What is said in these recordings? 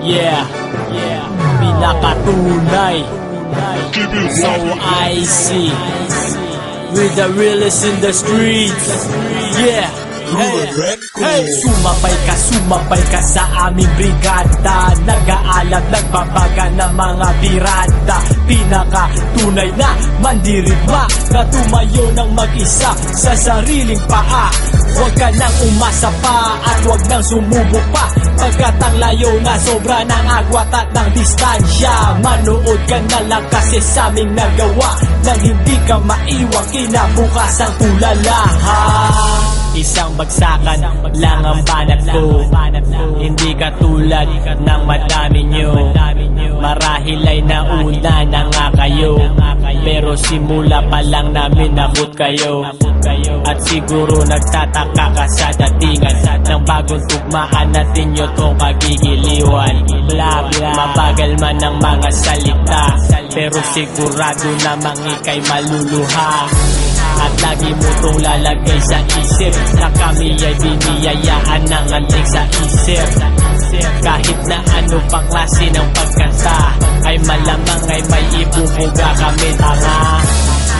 Yeah, pinakatunay. So I see with the realest in the streets. Yeah. Hey, sumabay ka sa aming brigada. Nag-aalab, nagbabaga ng mga birada. Pinakatunay na mandirigma, na tumayo ng mag-isa sa sariling paa. Huwag ka nang umasa pa at huwag nang sumubok pa, pagkat ang layo na sobra ng agwat at ng distansya. Manood ka na lang kasi sa aming nagawa, nang hindi ka maiwan kinabukasan tulala. Isang bagsakan lang ang banat ko, hindi katulad ng madami nyo. Marahil ay nauna na nga kayo, pero simula pa lang namin nabut kayo. At siguro nagtataka ka sa datingan ng bagong tugmaan natin nyo tong kagigiliwan. Mabagal man ang mga salita, pero sigurado namang ika'y maluluha. At lagi mo tong lalagay sa isip na kami ay biniyayaan ng antig sa isip. Kahit na ano pa klase ng pagkanta, ay malamang ay may ibubuga kami tanga.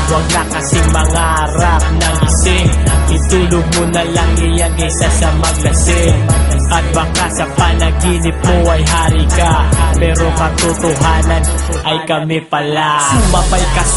Huwag na kasing mangarap ng ising, itulog mo na lang iyan kaysa sa maglasing. At baka sa panaginip mo ay hari ka, pero katotohanan ay kami pala.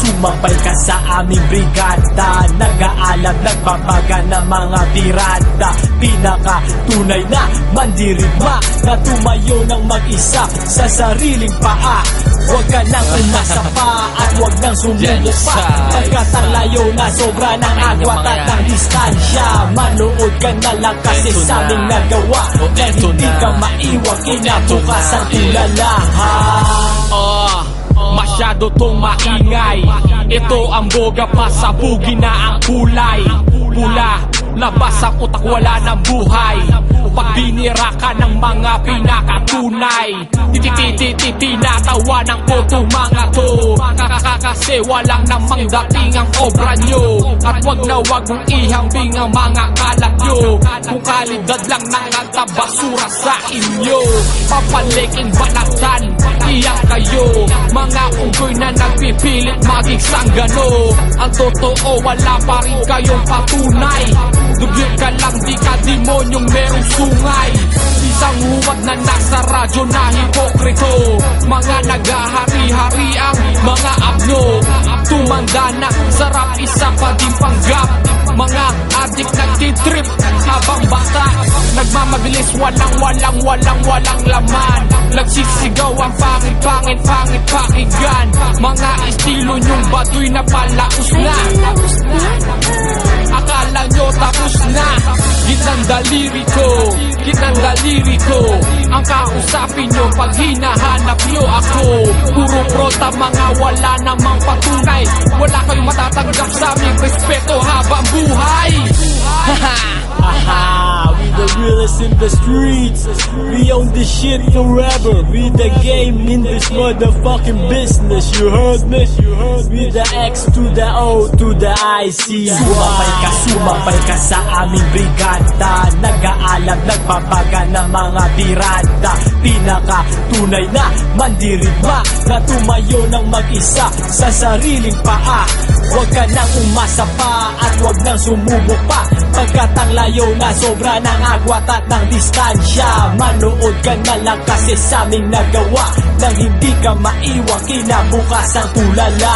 Sumabay ka sa aming brigada. Nag-aalab, nagbabaga ng mga birada. Pinakatunay na mandirigma, na tumayo ng mag-isa sa sariling paa. Huwag ka nang umasa pa at huwag nang sumubok pa, pagkat ang layo na sobra ng agwat at ng distansya. Manood ka na lang kasi sa aming nagawa, na hindi ka maiwan kinabukasan tulala. Masyado tong maingay, ito ang boga pa sa bugi na ang kulay. Pula, labas ang utak, wala ng buhay. Pag binira ka ng mga pinakatunay, tinatawanan ko tong mga to. Kasi walang namang dating ang obra nyo. At wag na wag mong ihambing ang mga kalat nyo. Kung kalidad lang ng basura sa inyo, papaliking banatan, iyak kayo. Mga unggoy na nagpipilit maging sanggano. Ang totoo, wala pa rin kayong patunay. Dublir ka lang, di ka demonyong merong sungay. Isang huwad na nasa radyo na hipokrito, mga nagahari-hari ang mga abno. Tumanda na, sarap isa pa din panggap. Mga adik nagtitrip habang bata, nagmamabilis, walang laman. Nagsisigaw ang pangit pakinggan. Mga estilo nyong baduy na palaos na. Akala nyo tapos na, gitnang daliri ko ang kausapin nyo pag hinahanap nyo ako. Puro prota, mga wala namang patunay. Wala kayong matatanggap sa aming respeto habang buhay. We the realest in the streets. We own this shit forever. We the game in this motherfucking business. You heard me? We the X to the O to the IC. Sumabay ka sa aming brigada. Nag-aalab, nagbabaga ng mga birada. Pinakatunay na mandirigma, na tumayo ng mag-isa sa sariling paa. Huwag ka nang umasa pa at huwag nang sumubok pa, pagkat ang layo na sobra ng agwat at ng distansya. Manood ka na lang kasi sa aming nagawa, nang hindi ka maiwan kinabukasan tulala.